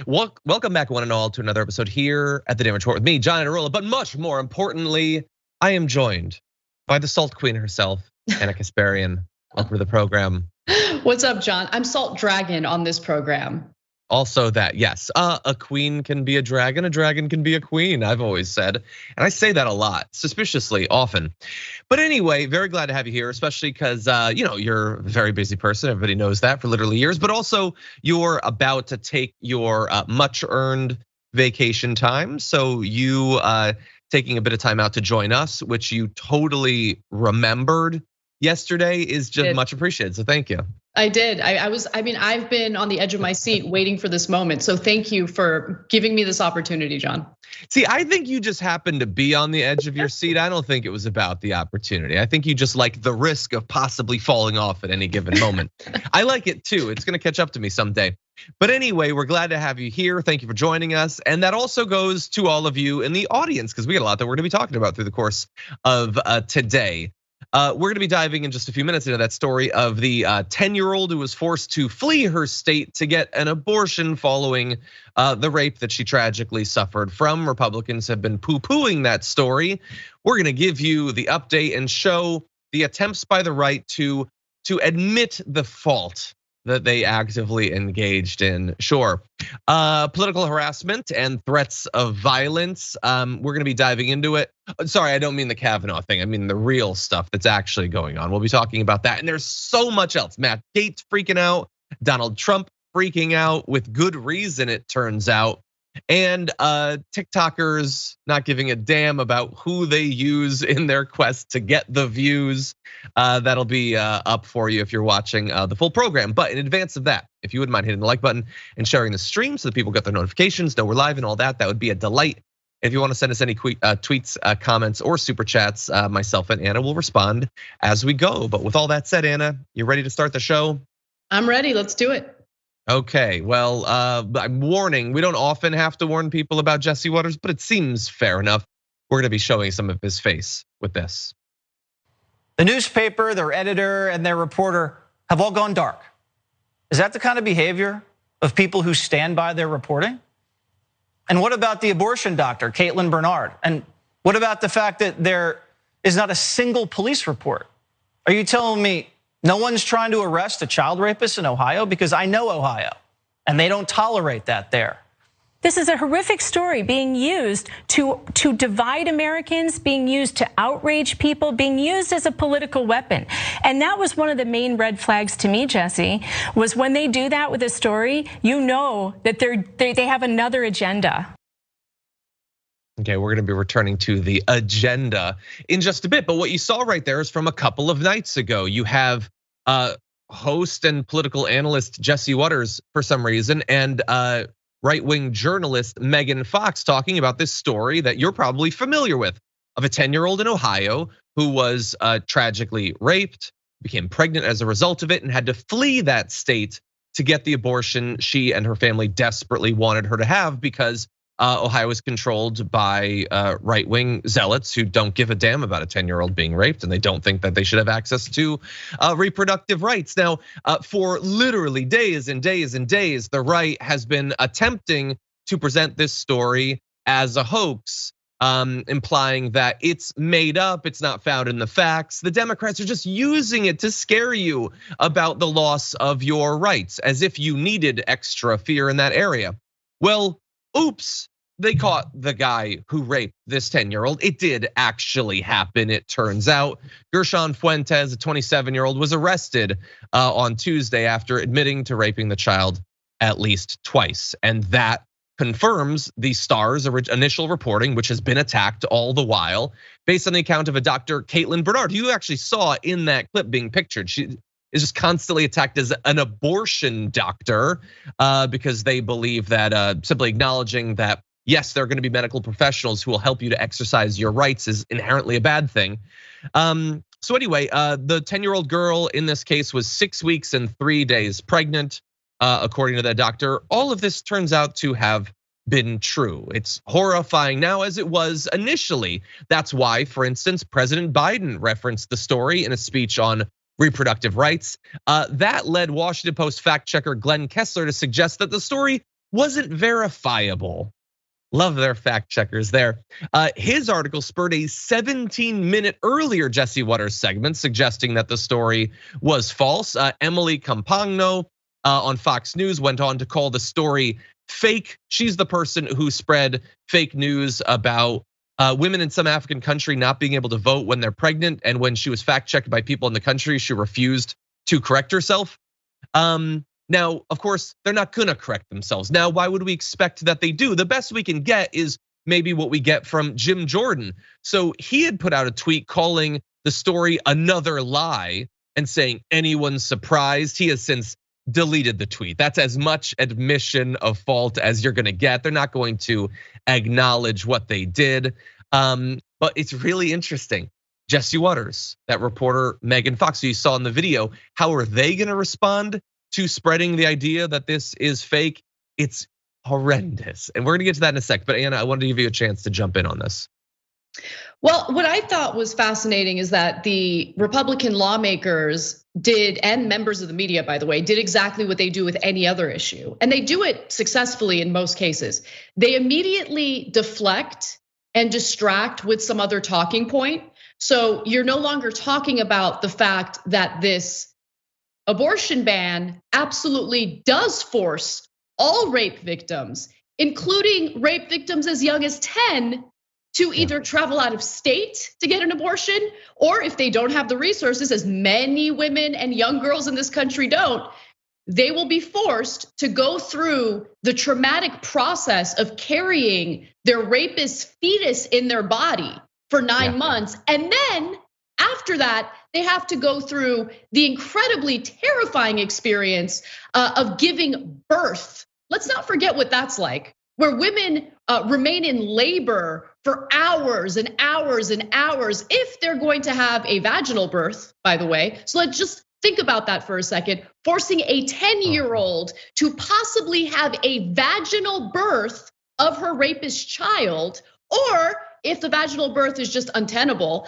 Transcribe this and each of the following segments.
Welcome back, one and all, to another episode here at the Damage Report with me, John Anarola. But much more importantly, I am joined by the Salt Queen herself, Anna Kasparian. Welcome to the program. What's up, John? I'm Salt Dragon on this program. Also that, yes, a queen can be a dragon can be a queen, I've always said. And I say that a lot, suspiciously often. But anyway, very glad to have you here, especially because you're a very busy person. Everybody knows that for literally years, but also you're about to take your much earned vacation time. So you taking a bit of time out to join us, which you totally remembered yesterday, is just much appreciated. So thank you. I did. I've been on the edge of my seat waiting for this moment. So thank you for giving me this opportunity, John. See, I think you just happened to be on the edge of your seat. I don't think it was about the opportunity. I think you just like the risk of possibly falling off at any given moment. I like it too. It's gonna catch up to me someday. But anyway, we're glad to have you here. Thank you for joining us. And that also goes to all of you in the audience, because we got a lot that we're gonna be talking about through the course of today. We're gonna be diving in just a few minutes into that story of the 10-year-old who was forced to flee her state to get an abortion following the rape that she tragically suffered from. Republicans have been poo-pooing that story. We're gonna give you the update and show the attempts by the right to admit the fault that they actively engaged in. Sure, political harassment and threats of violence. We're gonna be diving into it. Sorry, I don't mean the Kavanaugh thing. I mean the real stuff that's actually going on. We'll be talking about that. And there's so much else. Matt Gaetz freaking out, Donald Trump freaking out with good reason, it turns out. And TikTokers not giving a damn about who they use in their quest to get the views. That'll be up for you if you're watching the full program. But in advance of that, if you wouldn't mind hitting the like button and sharing the stream so that people get their notifications, know we're live and all that, that would be a delight. If you want to send us any tweets, comments, or super chats, myself and Anna will respond as we go. But with all that said, Anna, you ready to start the show? I'm ready, let's do it. Okay, well, I'm warning, we don't often have to warn people about Jesse Waters, but it seems fair enough. We're gonna be showing some of his face with this. The newspaper, their editor, and their reporter have all gone dark. Is that the kind of behavior of people who stand by their reporting? And what about the abortion doctor, Caitlin Bernard? And what about the fact that there is not a single police report? Are you telling me no one's trying to arrest a child rapist in Ohio? Because I know Ohio, and they don't tolerate that there. This is a horrific story being used to divide Americans, being used to outrage people, being used as a political weapon. And that was one of the main red flags to me, Jesse, was when they do that with a story, you know that they have another agenda. Okay, we're gonna be returning to the agenda in just a bit, but what you saw right there is from a couple of nights ago. You have host and political analyst Jesse Waters for some reason, and right-wing journalist Megan Fox talking about this story that you're probably familiar with, of a 10-year-old in Ohio who was tragically raped, became pregnant as a result of it, and had to flee that state to get the abortion she and her family desperately wanted her to have, because Ohio is controlled by right-wing zealots who don't give a damn about a 10-year-old being raped, and they don't think that they should have access to reproductive rights. Now, for literally days and days and days, the right has been attempting to present this story as a hoax, implying that it's made up, it's not found in the facts. The Democrats are just using it to scare you about the loss of your rights, as if you needed extra fear in that area. Well, oops. They caught the guy who raped this 10-year-old. It did actually happen, it turns out. Gershon Fuentes, a 27-year-old, was arrested on Tuesday after admitting to raping the child at least twice. And that confirms the Star's initial reporting, which has been attacked all the while, based on the account of a Dr. Caitlin Bernard, who you actually saw in that clip being pictured. She is just constantly attacked as an abortion doctor because they believe that simply acknowledging that, yes, there are gonna be medical professionals who will help you to exercise your rights is inherently a bad thing. So anyway, the 10-year-old girl in this case was 6 weeks and 3 days pregnant, according to that doctor. All of this turns out to have been true. It's horrifying now, as it was initially. That's why, for instance, President Biden referenced the story in a speech on reproductive rights. That led Washington Post fact checker Glenn Kessler to suggest that the story wasn't verifiable. Love their fact checkers there. His article spurred a 17-minute earlier Jesse Waters segment suggesting that the story was false. Emily Campagno on Fox News went on to call the story fake. She's the person who spread fake news about women in some African country not being able to vote when they're pregnant. And when she was fact checked by people in the country, she refused to correct herself. Now, of course, they're not gonna correct themselves. Now, why would we expect that they do? The best we can get is maybe what we get from Jim Jordan. So he had put out a tweet calling the story another lie and saying, anyone surprised? He has since deleted the tweet. That's as much admission of fault as you're gonna get. They're not going to acknowledge what they did. But it's really interesting. Jesse Waters, that reporter Megan Fox, who you saw in the video, how are they gonna respond to spreading the idea that this is fake? It's horrendous. And we're gonna get to that in a sec, but Anna, I wanted to give you a chance to jump in on this. Well, what I thought was fascinating is that the Republican lawmakers did, and members of the media, by the way, did exactly what they do with any other issue. And they do it successfully in most cases. They immediately deflect and distract with some other talking point. So you're no longer talking about the fact that this abortion ban absolutely does force all rape victims, including rape victims as young as 10, to either travel out of state to get an abortion, or if they don't have the resources, as many women and young girls in this country don't, they will be forced to go through the traumatic process of carrying their rapist fetus in their body for 9 months. And then after that, they have to go through the incredibly terrifying experience of giving birth. Let's not forget what that's like, where women remain in labor for hours and hours and hours if they're going to have a vaginal birth, by the way. So let's just think about that for a second. Forcing a 10-year-old to possibly have a vaginal birth of her rapist child, or if the vaginal birth is just untenable,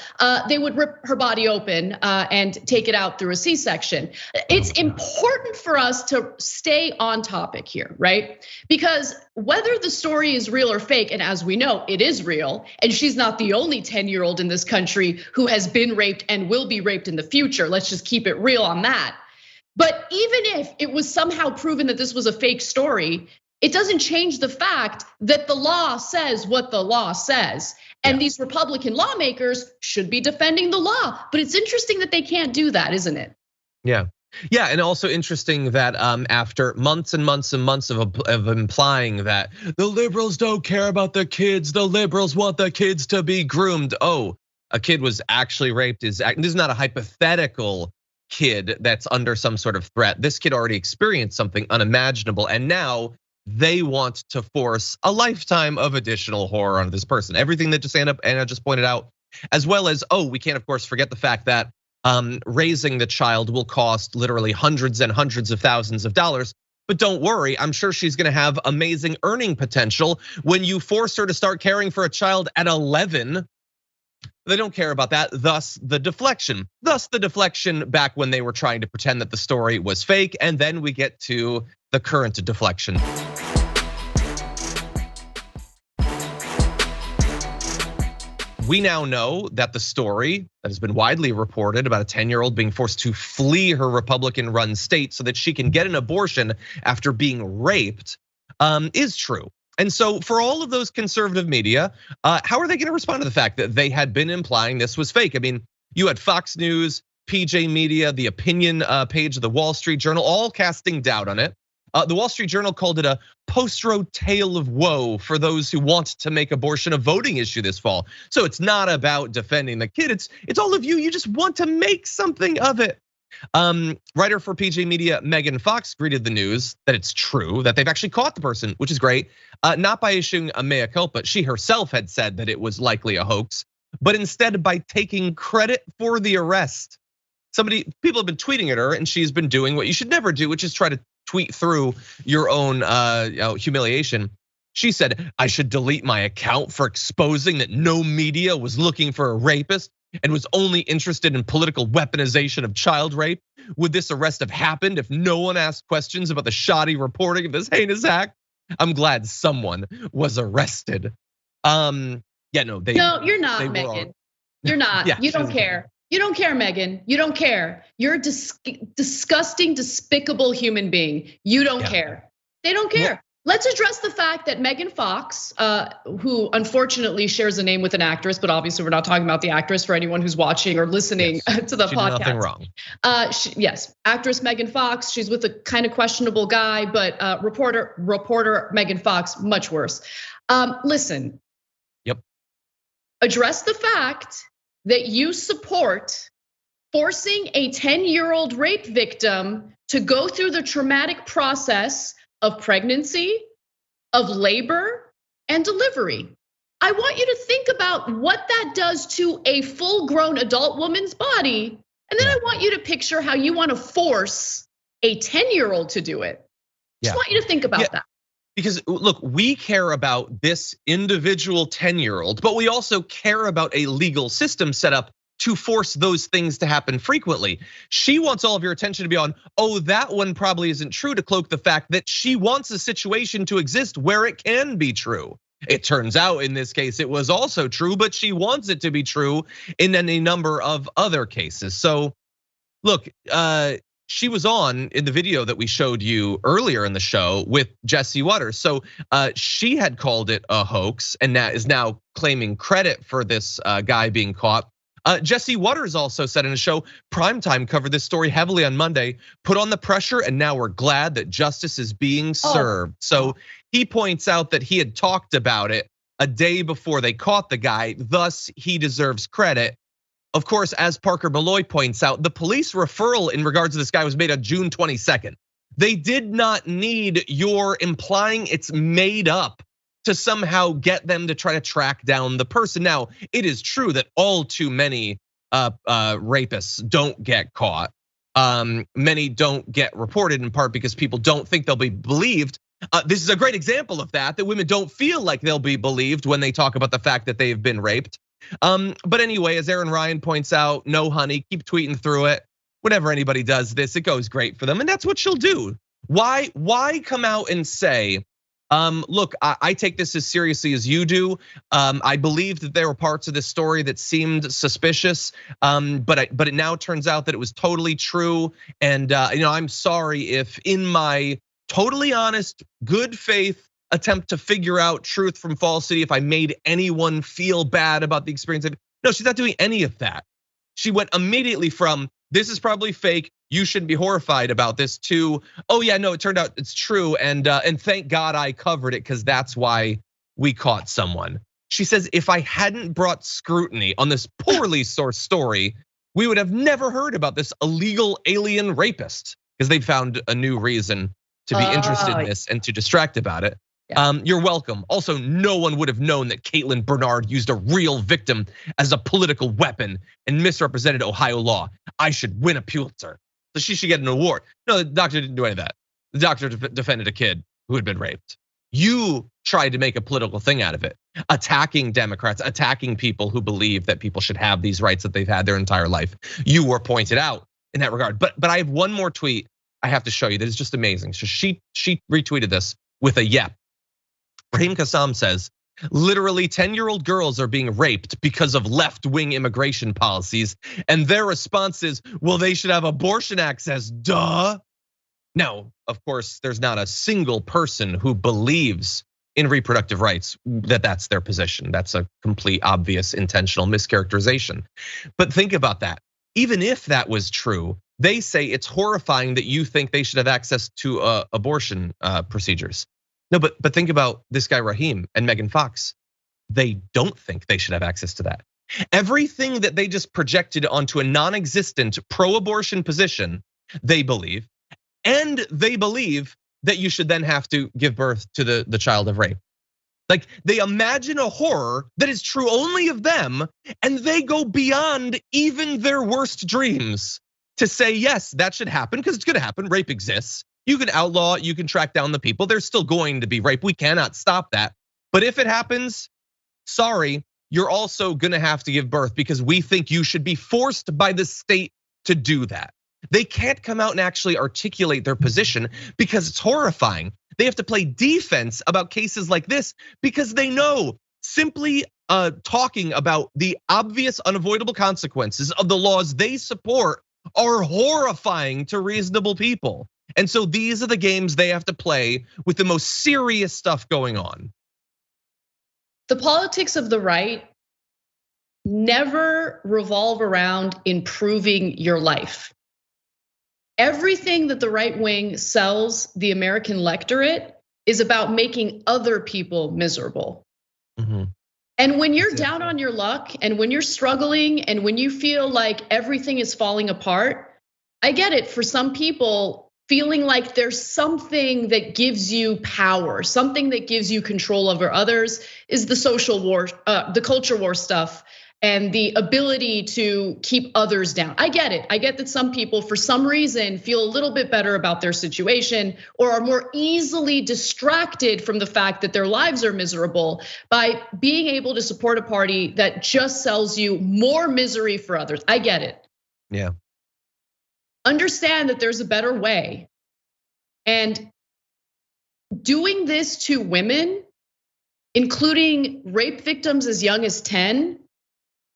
they would rip her body open and take it out through a C-section. It's important for us to stay on topic here, right? Because whether the story is real or fake, and as we know, it is real, and she's not the only 10-year-old in this country who has been raped and will be raped in the future. Let's just keep it real on that. But even if it was somehow proven that this was a fake story, it doesn't change the fact that the law says what the law says. And these Republican lawmakers should be defending the law. But it's interesting that they can't do that, isn't it? Yeah, and also interesting that after months and months and months of implying that the liberals don't care about the kids, the liberals want the kids to be groomed. Oh, a kid was actually raped. This is not a hypothetical kid that's under some sort of threat. This kid already experienced something unimaginable, and now they want to force a lifetime of additional horror on this person. Everything that Anna just pointed out, as well as, we can't of course forget the fact that raising the child will cost literally hundreds and hundreds of thousands of dollars. But don't worry, I'm sure she's gonna have amazing earning potential when you force her to start caring for a child at 11. They don't care about that, thus the deflection. Thus the deflection back when they were trying to pretend that the story was fake, and then we get to the current deflection. We now know that the story that has been widely reported about a 10-year-old being forced to flee her Republican-run state so that she can get an abortion after being raped is true. And so for all of those conservative media, how are they gonna respond to the fact that they had been implying this was fake? I mean, you had Fox News, PJ Media, the opinion page of the Wall Street Journal, all casting doubt on it. The Wall Street Journal called it a post-road tale of woe for those who want to make abortion a voting issue this fall. So it's not about defending the kid, it's all of you, you just want to make something of it. Writer for PJ Media, Megan Fox, greeted the news that it's true, that they've actually caught the person, which is great. Not by issuing a mea culpa, she herself had said that it was likely a hoax, but instead by taking credit for the arrest. People have been tweeting at her, and she's been doing what you should never do, which is try to tweet through your own humiliation. She said, I should delete my account for exposing that no media was looking for a rapist and was only interested in political weaponization of child rape. Would this arrest have happened if no one asked questions about the shoddy reporting of this heinous act? I'm glad someone was arrested. No, you're not, Megyn. You're not. Yeah, you don't care. You don't care, Megyn. You don't care. You're a disgusting, despicable human being. You don't care. They don't care. Let's address the fact that Megan Fox, who unfortunately shares a name with an actress, but obviously we're not talking about the actress for anyone who's watching or listening to the podcast. Did nothing wrong. Yes, actress Megan Fox. She's with a kind of questionable guy, but reporter Megan Fox, much worse. Listen. Yep. Address the fact that you support forcing a 10-year-old rape victim to go through the traumatic process of pregnancy, of labor, and delivery. I want you to think about what that does to a full-grown adult woman's body. And then I want you to picture how you want to force a 10-year-old to do it. Just want you to think about that. Because look, we care about this individual 10-year-old, but we also care about a legal system set up to force those things to happen frequently. She wants all of your attention to be on, oh, that one probably isn't true, to cloak the fact that she wants a situation to exist where it can be true. It turns out in this case, it was also true, but she wants it to be true in any number of other cases. So look, she was on in the video that we showed you earlier in the show with Jesse Waters. So she had called it a hoax and that is now claiming credit for this guy being caught. Jesse Waters also said in a show, Primetime covered this story heavily on Monday, put on the pressure, and now we're glad that justice is being served. So he points out that he had talked about it a day before they caught the guy, thus he deserves credit. Of course, as Parker Malloy points out, the police referral in regards to this guy was made on June 22nd. They did not need your implying it's made up to somehow get them to try to track down the person. Now, it is true that all too many rapists don't get caught. Many don't get reported in part because people don't think they'll be believed. This is a great example of that women don't feel like they'll be believed when they talk about the fact that they've been raped. But anyway, as Aaron Ryan points out, no honey, keep tweeting through it. Whenever anybody does this, it goes great for them. And that's what she'll do. Why come out and say, look, I take this as seriously as you do. I believe that there were parts of this story that seemed suspicious, but it now turns out that it was totally true. And I'm sorry if in my totally honest, good faith attempt to figure out truth from falsity, if I made anyone feel bad about the experience. No, she's not doing any of that. She went immediately from, this is probably fake, you shouldn't be horrified about this, to, oh yeah, no, it turned out it's true, and thank God I covered it because that's why we caught someone. She says, if I hadn't brought scrutiny on this poorly sourced story, we would have never heard about this illegal alien rapist, because they'd found a new reason to be interested in this and to distract about it. You're welcome. Also, no one would have known that Caitlin Bernard used a real victim as a political weapon and misrepresented Ohio law. I should win a Pulitzer, so she should get an award. No, the doctor didn't do any of that. The doctor defended a kid who had been raped. You tried to make a political thing out of it, attacking Democrats, attacking people who believe that people should have these rights that they've had their entire life. You were pointed out in that regard. But I have one more tweet I have to show you that is just amazing. So she retweeted this with a yep. Raheem Kassam says, literally 10-year-old girls are being raped because of left-wing immigration policies. And their response is, well, they should have abortion access, duh. Now, of course, there's not a single person who believes in reproductive rights that that's their position. That's a complete, obvious, intentional mischaracterization. But think about that. Even if that was true, they say it's horrifying that you think they should have access to abortion procedures. No, but think about this guy Raheem and Megan Fox. They don't think they should have access to that. Everything that they just projected onto a non-existent pro-abortion position, they believe, and they believe that you should then have to give birth to the child of rape. Like they imagine a horror that is true only of them, and they go beyond even their worst dreams to say, yes, that should happen because it's gonna happen, rape exists. You can outlaw, you can track down the people. There's still going to be rape. We cannot stop that. But if it happens, sorry, you're also gonna have to give birth because we think you should be forced by the state to do that. They can't come out and actually articulate their position because it's horrifying. They have to play defense about cases like this because they know simply talking about the obvious unavoidable consequences of the laws they support are horrifying to reasonable people. And so these are the games they have to play with the most serious stuff going on. The politics of the right never revolve around improving your life. Everything that the right wing sells the American electorate is about making other people miserable. And when you're down on your luck and when you're struggling and when you feel like everything is falling apart, I get it. For some people, feeling like there's something that gives you power, something that gives you control over others is the social war, the culture war stuff, and the ability to keep others down. I get it. I get that some people, for some reason, feel a little bit better about their situation or are more easily distracted from the fact that their lives are miserable by being able to support a party that just sells you more misery for others. I get it. Yeah. Understand that there's a better way. And doing this to women, including rape victims as young as 10,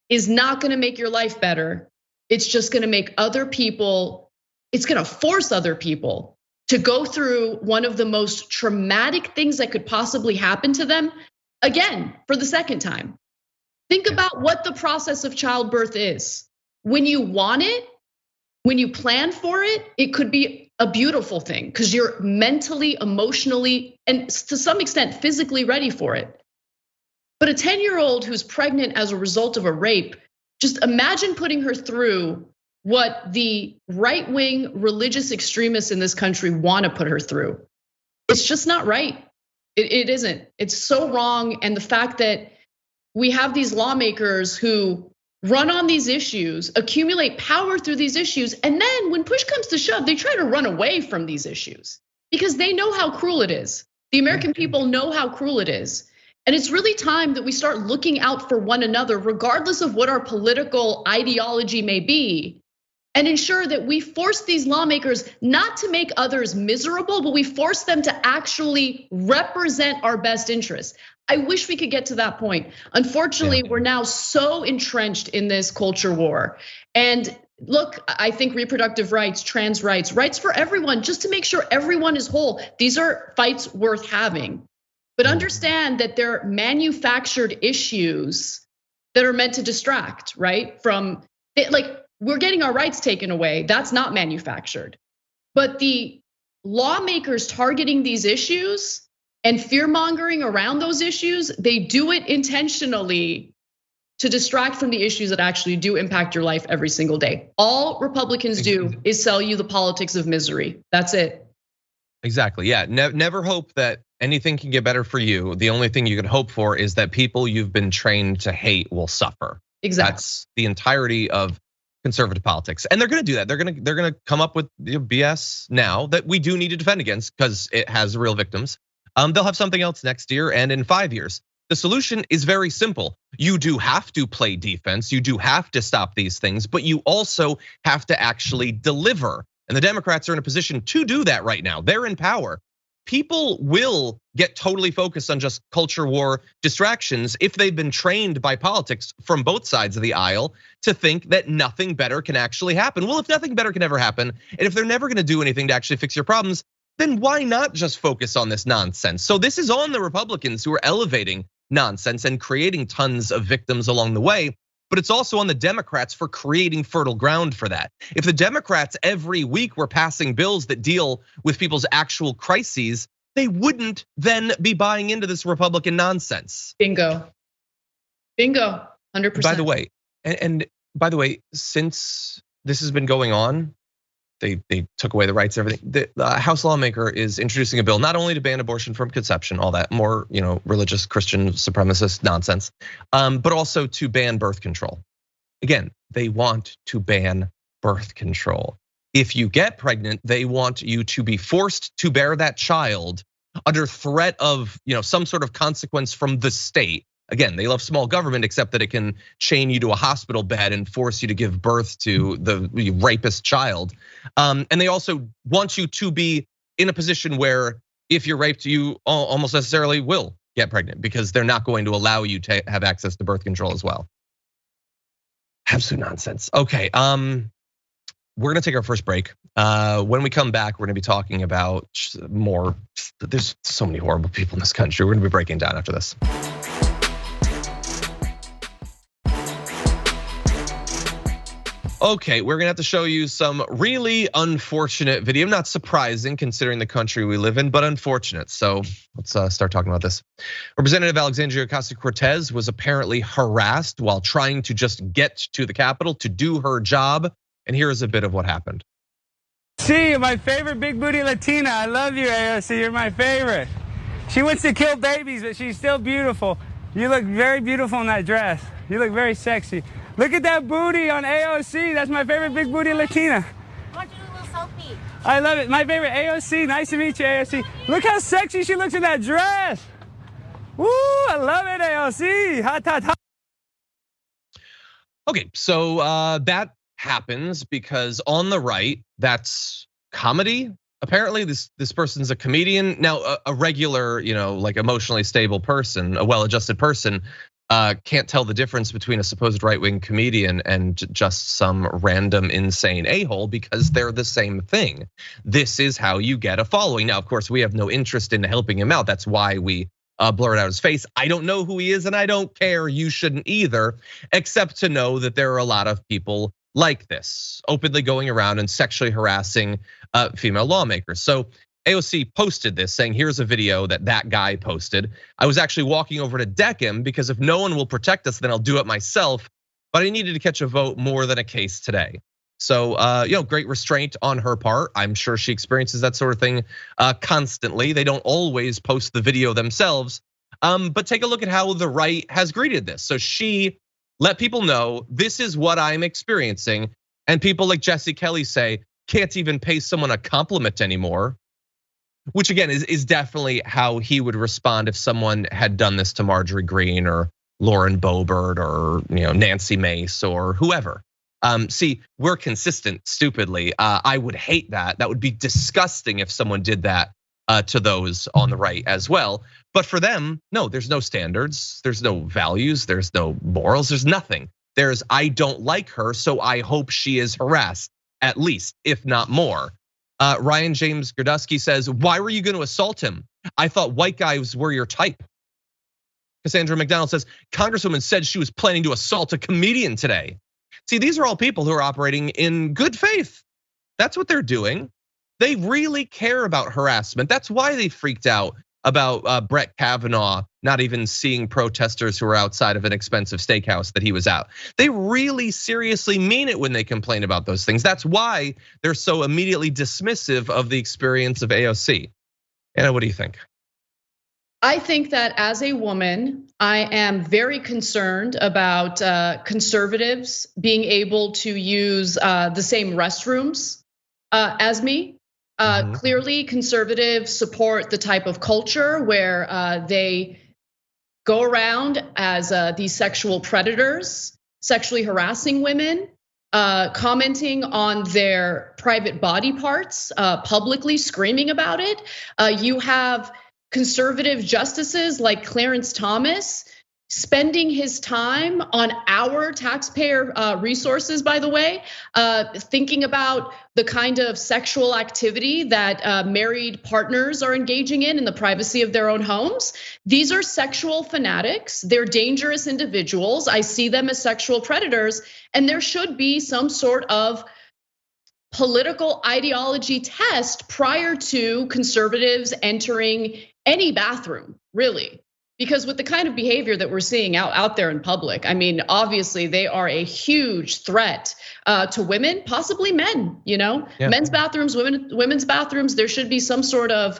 is not gonna make your life better. It's just gonna make other people, it's gonna force other people to go through one of the most traumatic things that could possibly happen to them again for the second time. Think about what the process of childbirth is. When you want it, when you plan for it, it could be a beautiful thing because you're mentally, emotionally, and to some extent physically ready for it. But a 10-year-old who's pregnant as a result of a rape, just imagine putting her through what the right-wing religious extremists in this country want to put her through. It's just not right. It isn't. It's so wrong. And the fact that we have these lawmakers who run on these issues, accumulate power through these issues, and then when push comes to shove, they try to run away from these issues because they know how cruel it is. The American people know how cruel it is. And it's really time that we start looking out for one another, regardless of what our political ideology may be, and ensure that we force these lawmakers not to make others miserable, but we force them to actually represent our best interests. I wish we could get to that point. Unfortunately, we're now so entrenched in this culture war. And look, I think reproductive rights, trans rights, rights for everyone, just to make sure everyone is whole. These are fights worth having. But understand that they're manufactured issues that are meant to distract, right? From, like, we're getting our rights taken away. That's not manufactured. But the lawmakers targeting these issues and fear mongering around those issues, they do it intentionally to distract from the issues that actually do impact your life every single day. All Republicans do is sell you the politics of misery. That's it. Exactly, yeah, never hope that anything can get better for you. The only thing you can hope for is that people you've been trained to hate will suffer. Exactly. That's the entirety of conservative politics. And they're gonna do that. They're gonna come up with BS now that we do need to defend against because it has real victims. They'll have something else next year and in 5 years. The solution is very simple. You do have to play defense, you do have to stop these things, but you also have to actually deliver. And the Democrats are in a position to do that right now. They're in power. People will get totally focused on just culture war distractions if they've been trained by politics from both sides of the aisle to think that nothing better can actually happen. Well, if nothing better can ever happen, and if they're never gonna do anything to actually fix your problems, then why not just focus on this nonsense? So this is on the Republicans who are elevating nonsense and creating tons of victims along the way. But it's also on the Democrats for creating fertile ground for that. If the Democrats every week were passing bills that deal with people's actual crises, they wouldn't then be buying into this Republican nonsense. Bingo, 100%. By the way, and by the way, since this has been going on, they took away the rights, everything. The House lawmaker is introducing a bill not only to ban abortion from conception, all that more religious Christian supremacist nonsense, but also to ban birth control. Again, they want to ban birth control. If you get pregnant, they want you to be forced to bear that child under threat of some sort of consequence from the state. Again, they love small government, except that it can chain you to a hospital bed and force you to give birth to the rapist child. And they also want you to be in a position where if you're raped, you almost necessarily will get pregnant because they're not going to allow you to have access to birth control as well. Absolute nonsense. Okay, we're gonna take our first break. When we come back, we're gonna be talking about more. There's so many horrible people in this country. We're gonna be breaking down after this. Okay, we're gonna have to show you some really unfortunate video. Not surprising considering the country we live in, but unfortunate. So let's start talking about this. Representative Alexandria Ocasio-Cortez was apparently harassed while trying to just get to the Capitol to do her job. And here is a bit of what happened. See, my favorite big booty Latina. I love you, AOC. You're my favorite. She wants to kill babies, but she's still beautiful. You look very beautiful in that dress. You look very sexy. Look at that booty on AOC. That's my favorite big booty Latina. I want to do a little selfie. I love it. My favorite AOC. Nice to meet you, AOC. Look how sexy she looks in that dress. Woo, I love it, AOC. Hot, hot, hot. Okay, so that happens because on the right, that's comedy. Apparently, this person's a comedian. Now, a regular, like emotionally stable person, a well-adjusted person, can't tell the difference between a supposed right-wing comedian and just some random insane a-hole because they're the same thing. This is how you get a following. Now, of course, we have no interest in helping him out. That's why we blurred out his face. I don't know who he is and I don't care. You shouldn't either, except to know that there are a lot of people like this, openly going around and sexually harassing female lawmakers. So AOC posted this saying, here's a video that guy posted. I was actually walking over to deck him because if no one will protect us, then I'll do it myself. But I needed to catch a vote more than a case today. So, great restraint on her part. I'm sure she experiences that sort of thing constantly. They don't always post the video themselves, but take a look at how the right has greeted this. So she let people know this is what I'm experiencing. And people like Jesse Kelly say, can't even pay someone a compliment anymore. Which again is definitely how he would respond if someone had done this to Marjorie Greene or Lauren Boebert or Nancy Mace or whoever. See, we're consistent stupidly. I would hate that. That would be disgusting if someone did that to those on the right as well. But for them, no, there's no standards, there's no values, there's no morals, there's nothing. There's I don't like her, so I hope she is harassed, at least, if not more. Ryan James Gerdusky says, why were you going to assault him? I thought white guys were your type. Cassandra McDonald says, Congresswoman said she was planning to assault a comedian today. See, these are all people who are operating in good faith. That's what they're doing. They really care about harassment. That's why they freaked out about Brett Kavanaugh not even seeing protesters who are outside of an expensive steakhouse that he was at. They really seriously mean it when they complain about those things. That's why they're so immediately dismissive of the experience of AOC. Anna, what do you think? I think that as a woman, I am very concerned about conservatives being able to use the same restrooms as me. Clearly, conservatives support the type of culture where they go around as these sexual predators, sexually harassing women, commenting on their private body parts, publicly screaming about it. You have conservative justices like Clarence Thomas spending his time on our taxpayer resources, by the way, thinking about the kind of sexual activity that married partners are engaging in the privacy of their own homes. These are sexual fanatics. They're dangerous individuals. I see them as sexual predators, and there should be some sort of political ideology test prior to conservatives entering any bathroom, really. Because with the kind of behavior that we're seeing out there in public, I mean, obviously they are a huge threat to women, possibly men, men's bathrooms, women's bathrooms. There should be some sort of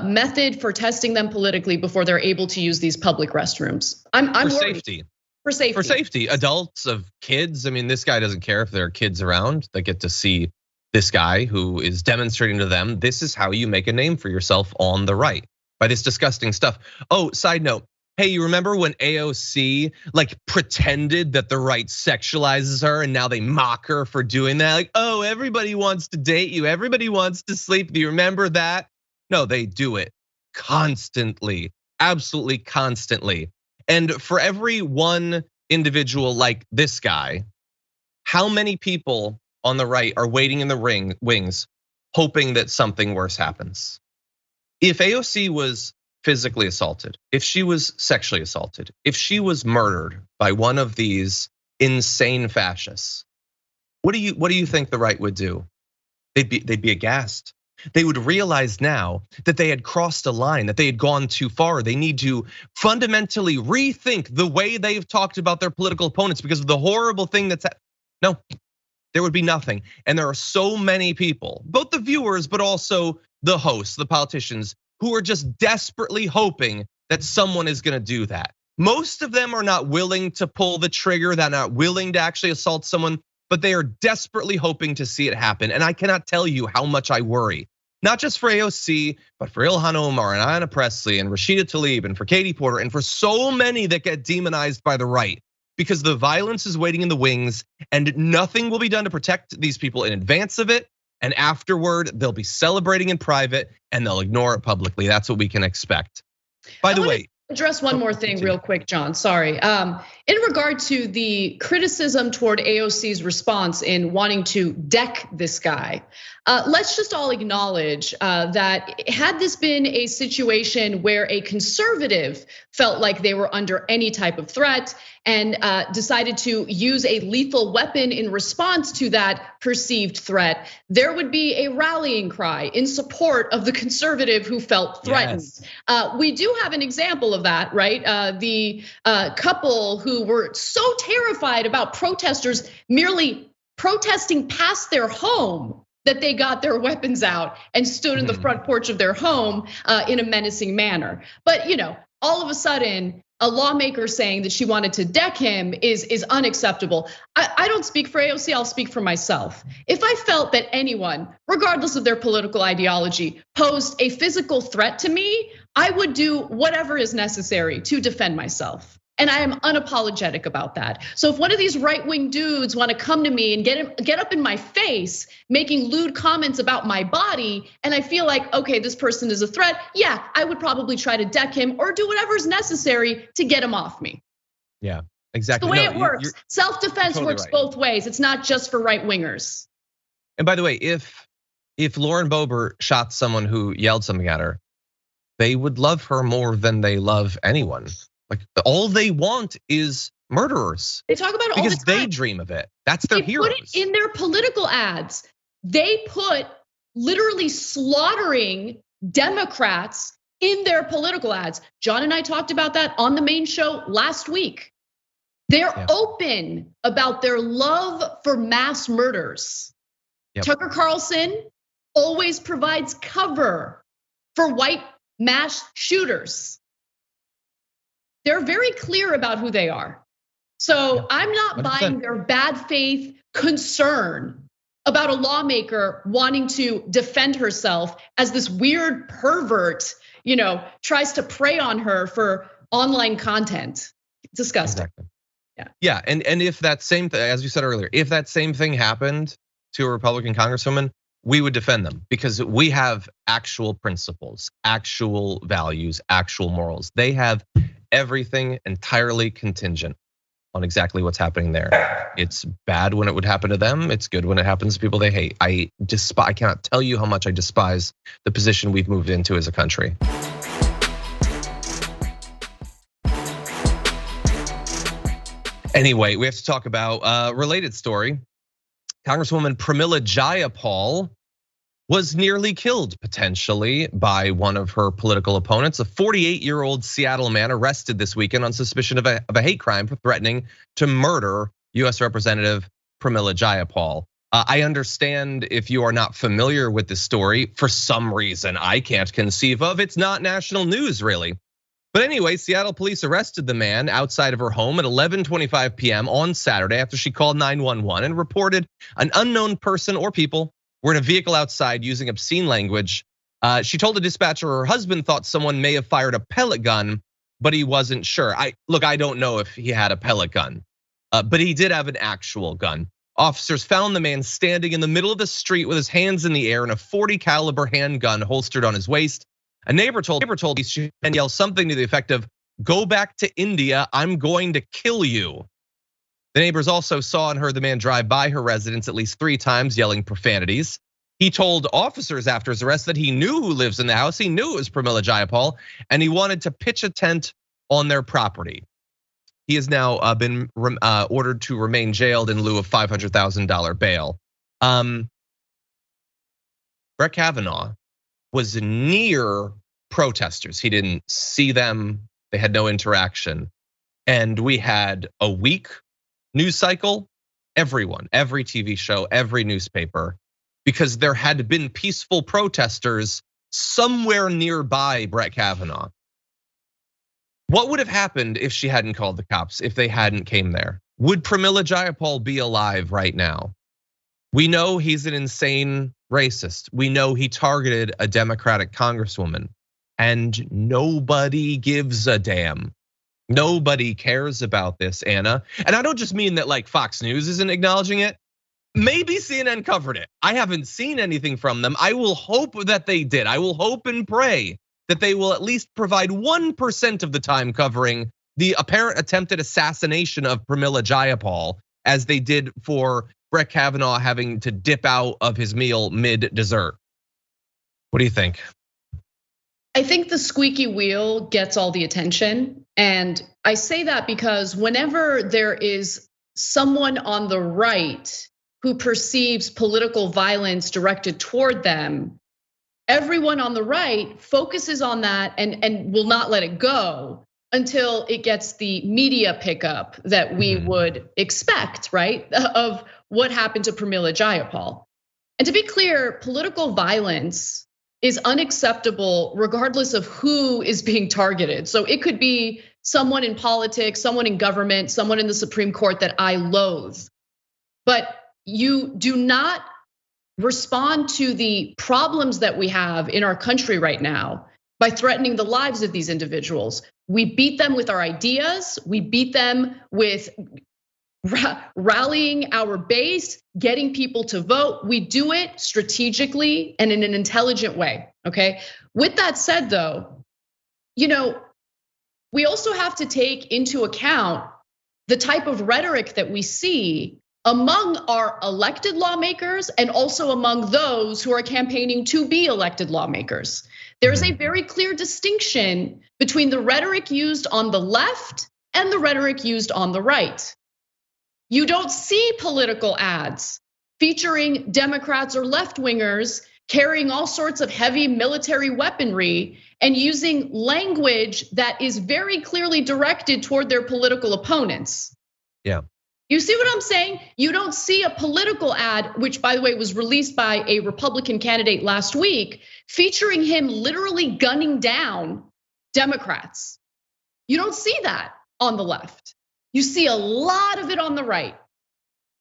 method for testing them politically before they're able to use these public restrooms. I'm for worried. Safety. For safety. For safety, adults of kids. I mean, this guy doesn't care if there are kids around. They get to see this guy who is demonstrating to them, this is how you make a name for yourself on the right. By this disgusting stuff. Oh, side note. Hey, you remember when AOC pretended that the right sexualizes her and now they mock her for doing that? Like, oh, everybody wants to date you. Everybody wants to sleep. Do you remember that? No, they do it constantly, absolutely constantly. And for every one individual like this guy, how many people on the right are waiting in the wings, hoping that something worse happens? If AOC was physically assaulted, if she was sexually assaulted, if she was murdered by one of these insane fascists, what do you think the right would do? They'd be aghast. They would realize now that they had crossed a line, that they had gone too far. They need to fundamentally rethink the way they've talked about their political opponents because of the horrible thing that's happened. No, there would be nothing. And there are so many people, both the viewers, but also the hosts, the politicians, who are just desperately hoping that someone is gonna do that. Most of them are not willing to pull the trigger, they're not willing to actually assault someone, but they are desperately hoping to see it happen. And I cannot tell you how much I worry, not just for AOC, but for Ilhan Omar and Ayanna Pressley and Rashida Tlaib and for Katie Porter and for so many that get demonized by the right, because the violence is waiting in the wings and nothing will be done to protect these people in advance of it. And afterward, they'll be celebrating in private and they'll ignore it publicly. That's what we can expect. By the way, address one more thing real quick, John, sorry. In regard to the criticism toward AOC's response in wanting to deck this guy, let's just all acknowledge that had this been a situation where a conservative felt like they were under any type of threat and decided to use a lethal weapon in response to that perceived threat, there would be a rallying cry in support of the conservative who felt threatened. Yes. We do have an example of that, right? The couple who were so terrified about protesters merely protesting past their home that they got their weapons out and stood in the front porch of their home in a menacing manner. But all of a sudden, a lawmaker saying that she wanted to deck him is unacceptable. I don't speak for AOC, I'll speak for myself. If I felt that anyone, regardless of their political ideology, posed a physical threat to me, I would do whatever is necessary to defend myself. And I am unapologetic about that. So if one of these right-wing dudes want to come to me and get up in my face, making lewd comments about my body, and I feel like, okay, this person is a threat, yeah, I would probably try to deck him or do whatever is necessary to get him off me. Yeah, exactly. It's the way it works. Self-defense totally works both ways. It's not just for right-wingers. And by the way, if Lauren Boebert shot someone who yelled something at her, they would love her more than they love anyone. Like all they want is murderers. They talk about it all the time. Because they dream of it. That's their heroes. They put it in their political ads. They put literally slaughtering Democrats in their political ads. John and I talked about that on the main show last week. They're open about their love for mass murders. Tucker Carlson always provides cover for white mass shooters. They're very clear about who they are. So I'm not buying their bad faith concern about a lawmaker wanting to defend herself as this weird pervert, tries to prey on her for online content. Disgusting. Exactly. Yeah, and if that same thing, as you said earlier, if that same thing happened to a Republican congresswoman, we would defend them because we have actual principles, actual values, actual morals. They have everything entirely contingent on exactly what's happening there. It's bad when it would happen to them. It's good when it happens to people they hate. I cannot tell you how much I despise the position we've moved into as a country. Anyway, we have to talk about a related story. Congresswoman Pramila Jayapal was nearly killed potentially by one of her political opponents. A 48-year-old Seattle man arrested this weekend on suspicion of a hate crime for threatening to murder US Representative Pramila Jayapal. I understand if you are not familiar with this story, for some reason I can't conceive of, it's not national news really. But anyway, Seattle police arrested the man outside of her home at 11:25 p.m. on Saturday after she called 911 and reported an unknown person or people were in a vehicle outside using obscene language. She told the dispatcher her husband thought someone may have fired a pellet gun, but he wasn't sure. I don't know if he had a pellet gun, but he did have an actual gun. Officers found the man standing in the middle of the street with his hands in the air and a .40 caliber handgun holstered on his waist. A neighbor told she and yelled something to the effect of, "Go back to India, I'm going to kill you." The neighbors also saw and heard the man drive by her residence at least 3 times, yelling profanities. He told officers after his arrest that he knew who lives in the house. He knew it was Pramila Jayapal, and he wanted to pitch a tent on their property. He has now been ordered to remain jailed in lieu of $500,000 bail. Brett Kavanaugh was near protesters. He didn't see them. They had no interaction. And we had a week news cycle, everyone, every TV show, every newspaper, because there had been peaceful protesters somewhere nearby Brett Kavanaugh. What would have happened if she hadn't called the cops, if they hadn't came there? Would Pramila Jayapal be alive right now? We know he's an insane racist. We know he targeted a Democratic congresswoman, and nobody gives a damn. Nobody cares about this, Anna. And I don't just mean that like Fox News isn't acknowledging it. Maybe CNN covered it. I haven't seen anything from them. I will hope that they did. I will hope and pray that they will at least provide 1% of the time covering the apparent attempted assassination of Pramila Jayapal, as they did for Brett Kavanaugh having to dip out of his meal mid-dessert. What do you think? I think the squeaky wheel gets all the attention. And I say that because whenever there is someone on the right who perceives political violence directed toward them, everyone on the right focuses on that and will not let it go until it gets the media pickup that we would expect, right? Of what happened to Pramila Jayapal. And to be clear, political violence is unacceptable regardless of who is being targeted. So it could be someone in politics, someone in government, someone in the Supreme Court that I loathe. But you do not respond to the problems that we have in our country right now by threatening the lives of these individuals. We beat them with our ideas. We beat them with rallying our base, getting people to vote. We do it strategically and in an intelligent way, okay? With that said though, we also have to take into account the type of rhetoric that we see among our elected lawmakers and also among those who are campaigning to be elected lawmakers. There's a very clear distinction between the rhetoric used on the left and the rhetoric used on the right. You don't see political ads featuring Democrats or left-wingers carrying all sorts of heavy military weaponry and using language that is very clearly directed toward their political opponents. Yeah. You see what I'm saying? You don't see a political ad, which by the way was released by a Republican candidate last week, featuring him literally gunning down Democrats. You don't see that on the left. You see a lot of it on the right.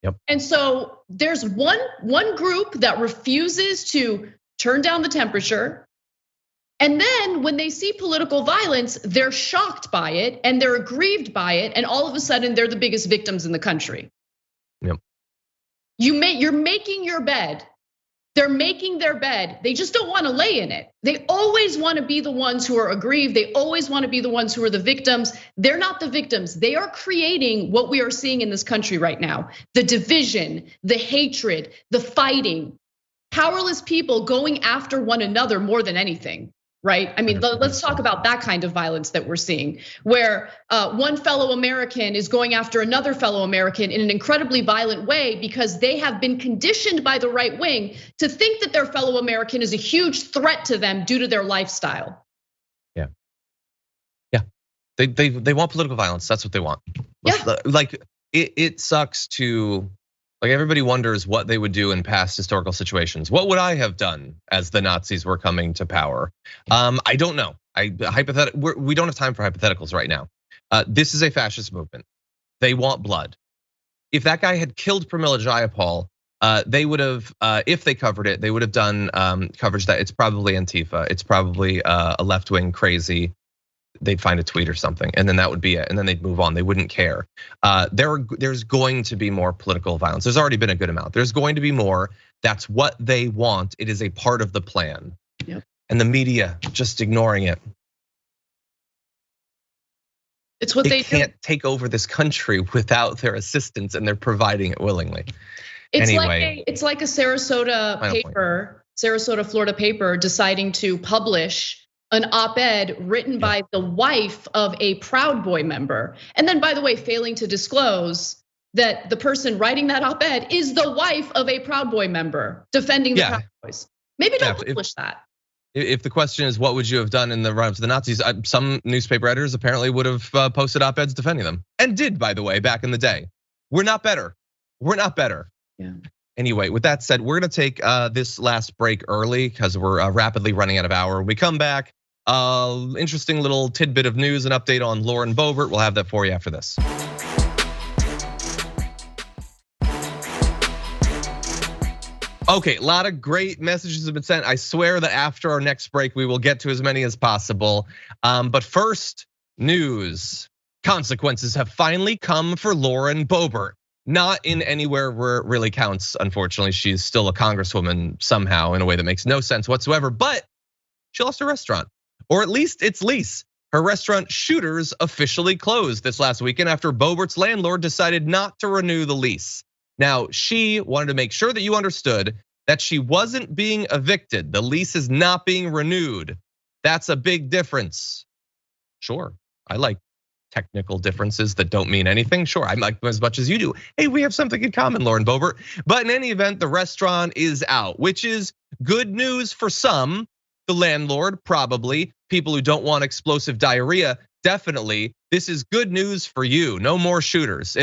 Yep. And so there's one group that refuses to turn down the temperature. And then when they see political violence, they're shocked by it and they're aggrieved by it. And all of a sudden they're the biggest victims in the country. Yep. You're making your bed. They're making their bed. They just don't want to lay in it. They always want to be the ones who are aggrieved. They always want to be the ones who are the victims. They're not the victims. They are creating what we are seeing in this country right now. The division, the hatred, the fighting, powerless people going after one another more than anything. Right? I mean, let's talk about that kind of violence that we're seeing, where one fellow American is going after another fellow American in an incredibly violent way because they have been conditioned by the right wing to think that their fellow American is a huge threat to them due to their lifestyle. Yeah. Yeah. They want political violence. That's what they want. Yeah. Like it sucks to. Like everybody wonders what they would do in past historical situations. What would I have done as the Nazis were coming to power? I don't know. We don't have time for hypotheticals right now. This is a fascist movement. They want blood. If that guy had killed Pramila Jayapal, they would have, if they covered it, they would have done coverage that it's probably Antifa. It's probably a left-wing crazy. They'd find a tweet or something, and then that would be it. And then they'd move on. They wouldn't care. There's going to be more political violence. There's already been a good amount. There's going to be more. That's what they want. It is a part of the plan. Yep. and the media just ignoring it. It's what they can't take over this country without their assistance, and they're providing it willingly. It's anyway, like a Sarasota paper, Sarasota, Florida paper deciding to publish an op-ed written by the wife of a Proud Boy member. And then, by the way, failing to disclose that the person writing that op-ed is the wife of a Proud Boy member defending the Proud Boys. Maybe don't publish that. If the question is what would you have done in the run-up to the Nazis, some newspaper editors apparently would have posted op-eds defending them, and did, by the way, back in the day. We're not better. We're not better. Yeah. Anyway, with that said, we're gonna take this last break early because we're rapidly running out of hour. When we come back, interesting little tidbit of news and update on Lauren Boebert. We'll have that for you after this. Okay, a lot of great messages have been sent. I swear that after our next break, we will get to as many as possible. But first, news. Consequences have finally come for Lauren Boebert. Not in anywhere where it really counts, unfortunately. She's still a congresswoman somehow in a way that makes no sense whatsoever, but she lost her restaurant, or at least its lease. Her restaurant Shooters officially closed this last weekend after Boebert's landlord decided not to renew the lease. Now, she wanted to make sure that you understood that she wasn't being evicted. The lease is not being renewed. That's a big difference. Sure, I like technical differences that don't mean anything. Sure, I like them as much as you do. Hey, we have something in common, Lauren Boebert. But in any event, the restaurant is out, which is good news for some. The landlord, probably. People who don't want explosive diarrhea, definitely. This is good news for you. No more Shooters.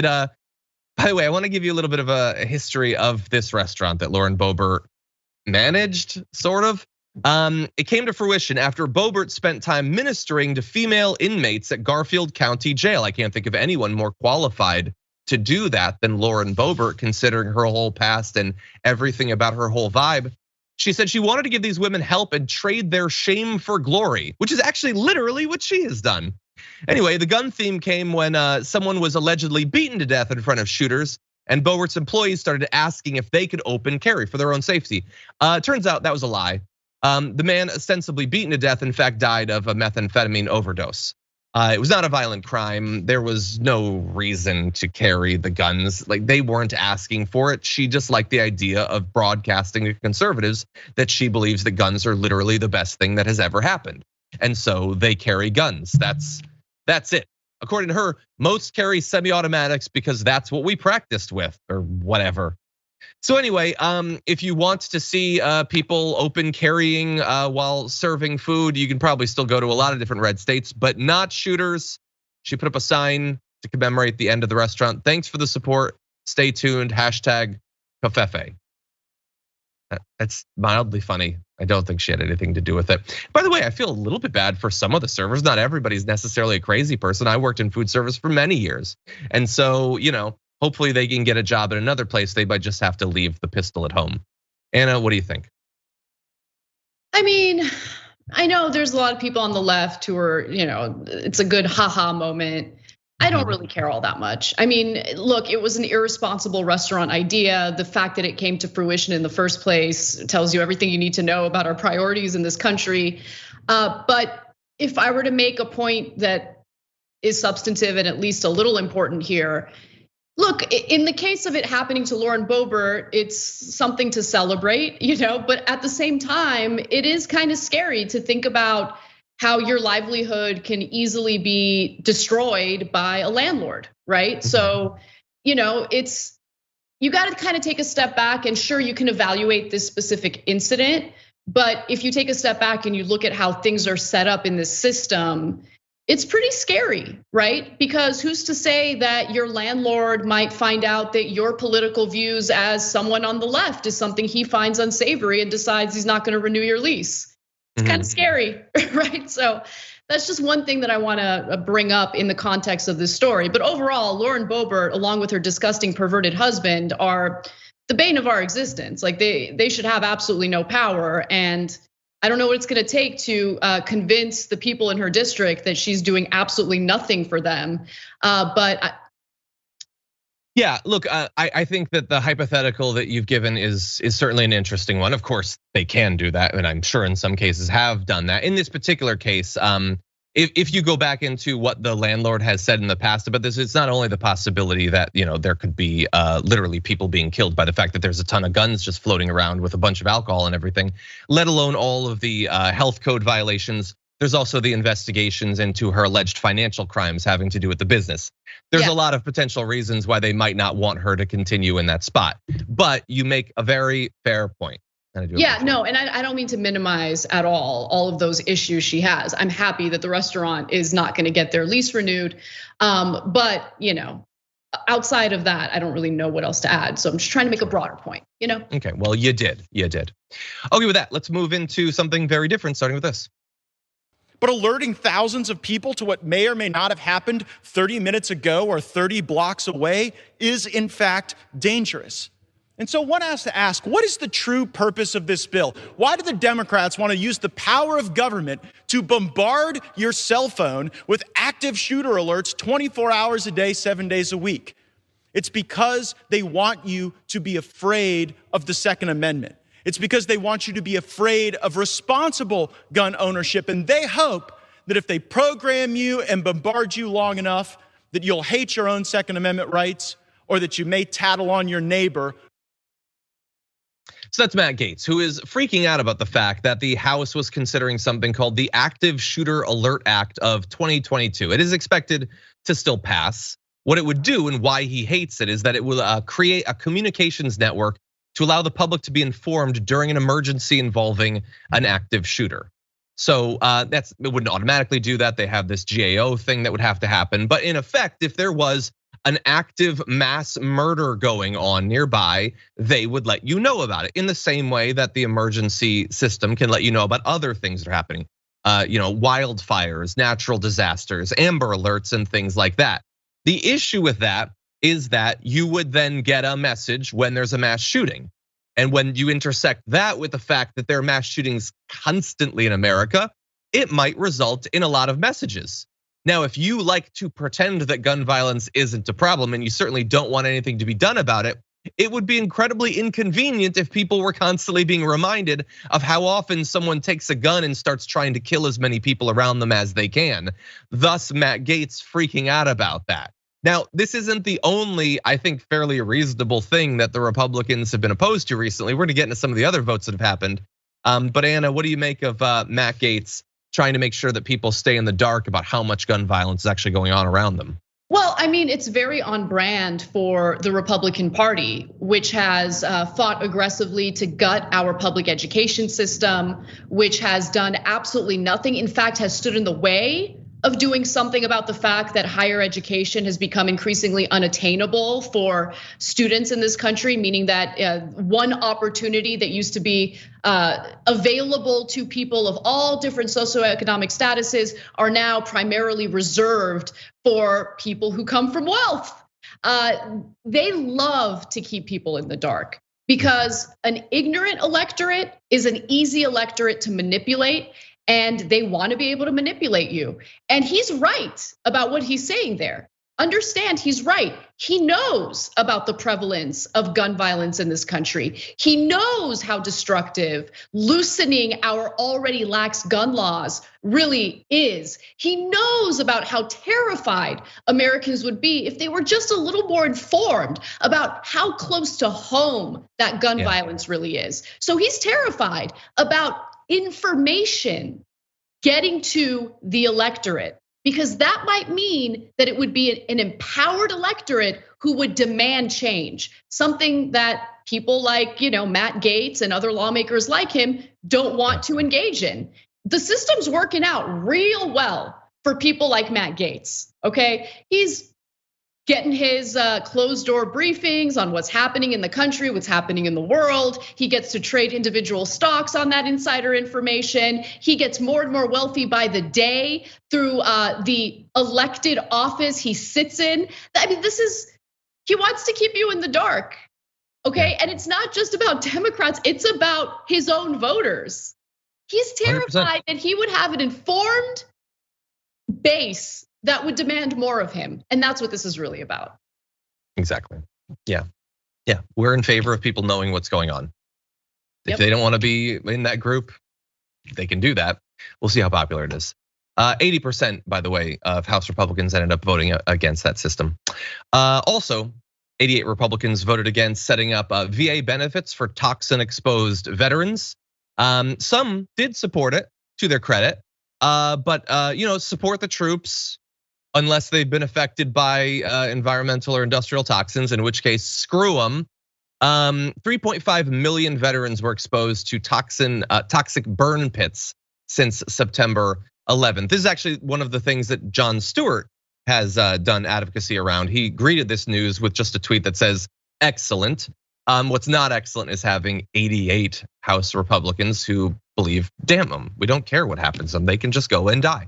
By the way, I want to give you a little bit of a history of this restaurant that Lauren Boebert managed, sort of. It came to fruition after Boebert spent time ministering to female inmates at Garfield County Jail. I can't think of anyone more qualified to do that than Lauren Boebert, considering her whole past and everything about her whole vibe. She said she wanted to give these women help and trade their shame for glory, which is actually literally what she has done. Anyway, the gun theme came when someone was allegedly beaten to death in front of Shooters, and Boebert's employees started asking if they could open carry for their own safety. Turns out that was a lie. The man ostensibly beaten to death, in fact, died of a methamphetamine overdose. It was not a violent crime. There was no reason to carry the guns. Like, they weren't asking for it. She just liked the idea of broadcasting to conservatives that she believes that guns are literally the best thing that has ever happened. And so they carry guns. That's it. According to her, most carry semi-automatics because that's what we practiced with, or whatever. So anyway, if you want to see people open carrying while serving food, you can probably still go to a lot of different red states, but not Shooters. She put up a sign to commemorate the end of the restaurant. Thanks for the support. Stay tuned. #Covfefe. That's mildly funny. I don't think she had anything to do with it. By the way, I feel a little bit bad for some of the servers. Not everybody's necessarily a crazy person. I worked in food service for many years. And so, hopefully they can get a job at another place. They might just have to leave the pistol at home. Anna, what do you think? I mean, I know there's a lot of people on the left who are, it's a good haha moment. I don't really care all that much. I mean, look, it was an irresponsible restaurant idea. The fact that it came to fruition in the first place tells you everything you need to know about our priorities in this country. But if I were to make a point that is substantive and at least a little important here, look, in the case of it happening to Lauren Boebert, it's something to celebrate, but at the same time, it is kind of scary to think about how your livelihood can easily be destroyed by a landlord, right? So, you got to kind of take a step back, and sure, you can evaluate this specific incident, but if you take a step back and you look at how things are set up in this system, it's pretty scary, right? Because who's to say that your landlord might find out that your political views as someone on the left is something he finds unsavory and decides he's not gonna renew your lease? It's kind of scary, right? So that's just one thing that I wanna bring up in the context of this story. But overall, Lauren Boebert, along with her disgusting perverted husband, are the bane of our existence. Like they should have absolutely no power. And I don't know what it's gonna take to convince the people in her district that she's doing absolutely nothing for them. But Yeah, look, I think that the hypothetical that you've given is certainly an interesting one. Of course, they can do that, and I'm sure in some cases have done that. In this particular case, if you go back into what the landlord has said in the past about this, it's not only the possibility that there could be literally people being killed by the fact that there's a ton of guns just floating around with a bunch of alcohol and everything, let alone all of the health code violations. There's also the investigations into her alleged financial crimes having to do with the business. There's a lot of potential reasons why they might not want her to continue in that spot. But you make a very fair point. Yeah, no, and I don't mean to minimize at all of those issues she has. I'm happy that the restaurant is not going to get their lease renewed. But outside of that, I don't really know what else to add. So I'm just trying to make a broader point, Okay, well, you did. Okay, with that, let's move into something very different, starting with this. But alerting thousands of people to what may or may not have happened 30 minutes ago or 30 blocks away is in fact dangerous. And so one has to ask, what is the true purpose of this bill? Why do the Democrats want to use the power of government to bombard your cell phone with active shooter alerts 24 hours a day, 7 days a week? It's because they want you to be afraid of the Second Amendment. It's because they want you to be afraid of responsible gun ownership. And they hope that if they program you and bombard you long enough, that you'll hate your own Second Amendment rights, or that you may tattle on your neighbor. So that's Matt Gaetz, who is freaking out about the fact that the House was considering something called the Active Shooter Alert Act of 2022. It is expected to still pass. What it would do and why he hates it is that it will create a communications network to allow the public to be informed during an emergency involving an active shooter. So it wouldn't automatically do that. They have this GAO thing that would have to happen. But in effect, if there was an active mass murder going on nearby, they would let you know about it in the same way that the emergency system can let you know about other things that are happening. Wildfires, natural disasters, Amber Alerts, and things like that. The issue with that is that you would then get a message when there's a mass shooting. And when you intersect that with the fact that there are mass shootings constantly in America, it might result in a lot of messages. Now, if you like to pretend that gun violence isn't a problem and you certainly don't want anything to be done about it, it would be incredibly inconvenient if people were constantly being reminded of how often someone takes a gun and starts trying to kill as many people around them as they can. Thus, Matt Gaetz freaking out about that. Now, this isn't the only, I think, fairly reasonable thing that the Republicans have been opposed to recently. We're gonna get into some of the other votes that have happened. But Anna, what do you make of Matt Gaetz trying to make sure that people stay in the dark about how much gun violence is actually going on around them? Well, I mean, it's very on brand for the Republican Party, which has fought aggressively to gut our public education system, which has done absolutely nothing. In fact, has stood in the way of doing something about the fact that higher education has become increasingly unattainable for students in this country, meaning that one opportunity that used to be available to people of all different socioeconomic statuses are now primarily reserved for people who come from wealth. They love to keep people in the dark because an ignorant electorate is an easy electorate to manipulate. And they want to be able to manipulate you. And he's right about what he's saying there. Understand, he's right. He knows about the prevalence of gun violence in this country. He knows how destructive loosening our already lax gun laws really is. He knows about how terrified Americans would be if they were just a little more informed about how close to home that gun violence really is. So he's terrified about information getting to the electorate, because that might mean that it would be an empowered electorate who would demand change, something that people like Matt Gaetz and other lawmakers like him don't want to engage in. The system's working out real well for people like Matt Gaetz, okay? He's getting his closed door briefings on what's happening in the country, what's happening in the world. He gets to trade individual stocks on that insider information. He gets more and more wealthy by the day through the elected office he sits in. I mean, he wants to keep you in the dark, okay? And it's not just about Democrats, it's about his own voters. He's terrified 100%. That he would have an informed base that would demand more of him. And that's what this is really about. Exactly. Yeah. We're in favor of people knowing what's going on. If Yep. they don't want to be in that group, they can do that. We'll see how popular it is. 80%, by the way, of House Republicans ended up voting against that system. Also, 88 Republicans voted against setting up VA benefits for toxin-exposed veterans. Some did support it, to their credit, but support the troops unless they've been affected by environmental or industrial toxins, in which case, screw them. 3.5 million veterans were exposed to toxic burn pits since September 11th. This is actually one of the things that Jon Stewart has done advocacy around. He greeted this news with just a tweet that says, excellent. What's not excellent is having 88 House Republicans who believe, damn them, we don't care what happens to them, they can just go and die.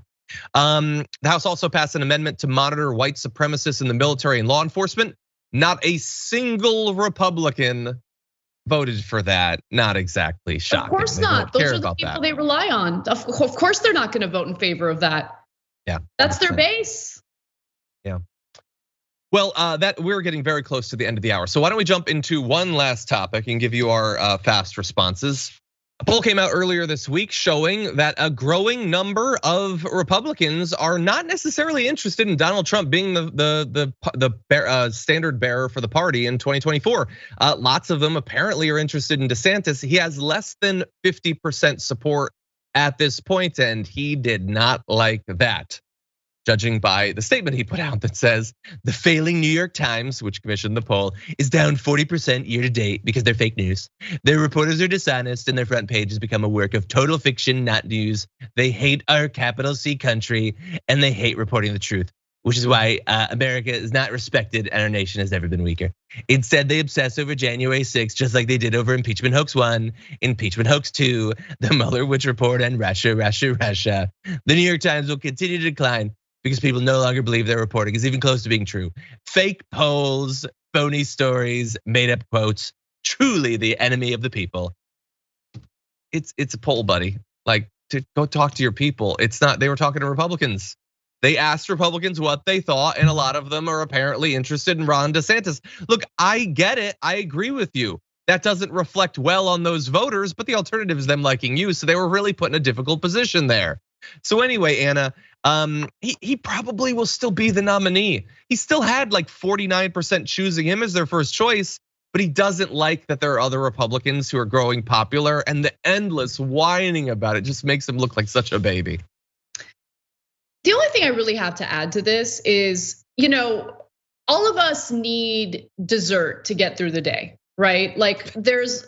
The House also passed an amendment to monitor white supremacists in the military and law enforcement. Not a single Republican voted for that. Not exactly shocking. Of course not. Those are the people they rely on. Of course they're not going to vote in favor of that. Yeah. That's their base. Yeah. Well, that we're getting very close to the end of the hour. So why don't we jump into one last topic and give you our fast responses. A poll came out earlier this week showing that a growing number of Republicans are not necessarily interested in Donald Trump being the standard bearer for the party in 2024. Lots of them apparently are interested in DeSantis. He has less than 50% support at this point, and he did not like that, judging by the statement he put out that says the failing New York Times, which commissioned the poll, is down 40% year to date because they're fake news. Their reporters are dishonest and their front page has become a work of total fiction, not news. They hate our capital C country and they hate reporting the truth, which is why America is not respected and our nation has never been weaker. Instead, they obsess over January 6th, just like they did over impeachment hoax 1, impeachment hoax 2, the Mueller Witch Report, and Russia. The New York Times will continue to decline because people no longer believe their reporting is even close to being true. Fake polls, phony stories, made up quotes, truly the enemy of the people. It's a poll, buddy. Like, to go talk to your people. It's not, they were talking to Republicans. They asked Republicans what they thought, and a lot of them are apparently interested in Ron DeSantis. Look, I get it, I agree with you. That doesn't reflect well on those voters, but the alternative is them liking you, so they were really put in a difficult position there. So anyway, Anna, he probably will still be the nominee. He still had like 49% choosing him as their first choice, but he doesn't like that there are other Republicans who are growing popular, and the endless whining about it just makes him look like such a baby. The only thing I really have to add to this is, all of us need dessert to get through the day, right? Like there's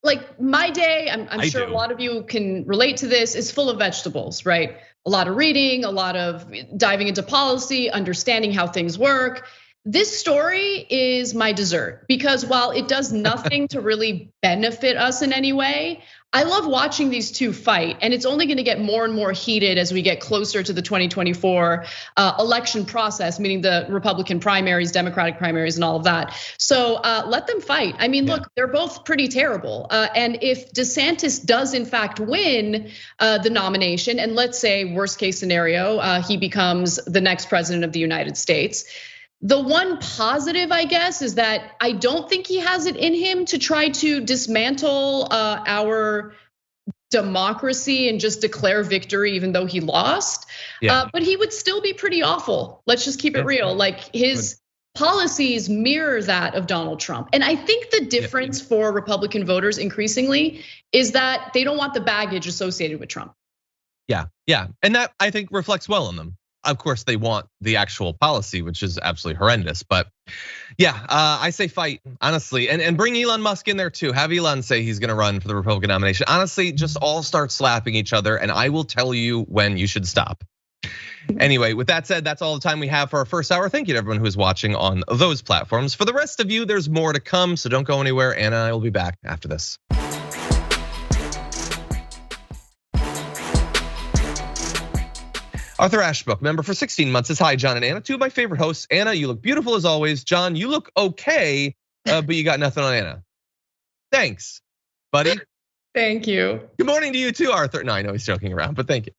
like my day, I'm sure a lot of you can relate to this, is full of vegetables, right? A lot of reading, a lot of diving into policy, understanding how things work. This story is my dessert because while it does nothing to really benefit us in any way, I love watching these two fight, and it's only gonna get more and more heated as we get closer to the 2024 election process, meaning the Republican primaries, Democratic primaries, and all of that. So let them fight. I mean, look, they're both pretty terrible. And if DeSantis does in fact win the nomination, and let's say worst case scenario, he becomes the next president of the United States. The one positive, I guess, is that I don't think he has it in him to try to dismantle our democracy and just declare victory, even though he lost. But he would still be pretty awful. Let's just keep it real. Like his policies mirror that of Donald Trump. And I think the difference for Republican voters increasingly is that they don't want the baggage associated with Trump. Yeah, and that I think reflects well on them. Of course, they want the actual policy, which is absolutely horrendous. But yeah, I say fight, honestly, and bring Elon Musk in there too. Have Elon say he's gonna run for the Republican nomination. Honestly, just all start slapping each other, and I will tell you when you should stop. Anyway, with that said, that's all the time we have for our first hour. Thank you to everyone who's watching on those platforms. For the rest of you, there's more to come, so don't go anywhere. Anna and I will be back after this. Arthur Ashe book member for 16 months says, hi, John and Anna, two of my favorite hosts. Anna, you look beautiful as always. John, you look okay, but you got nothing on Anna. Thanks, buddy. Thank you. Good morning to you too, Arthur. No, I know he's joking around, but thank you.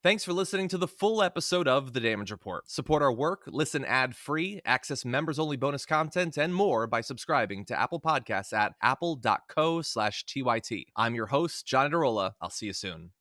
Thanks for listening to the full episode of The Damage Report. Support our work, listen ad-free, access members-only bonus content, and more by subscribing to Apple Podcasts at apple.co/TYT. I'm your host, John Adarola. I'll see you soon.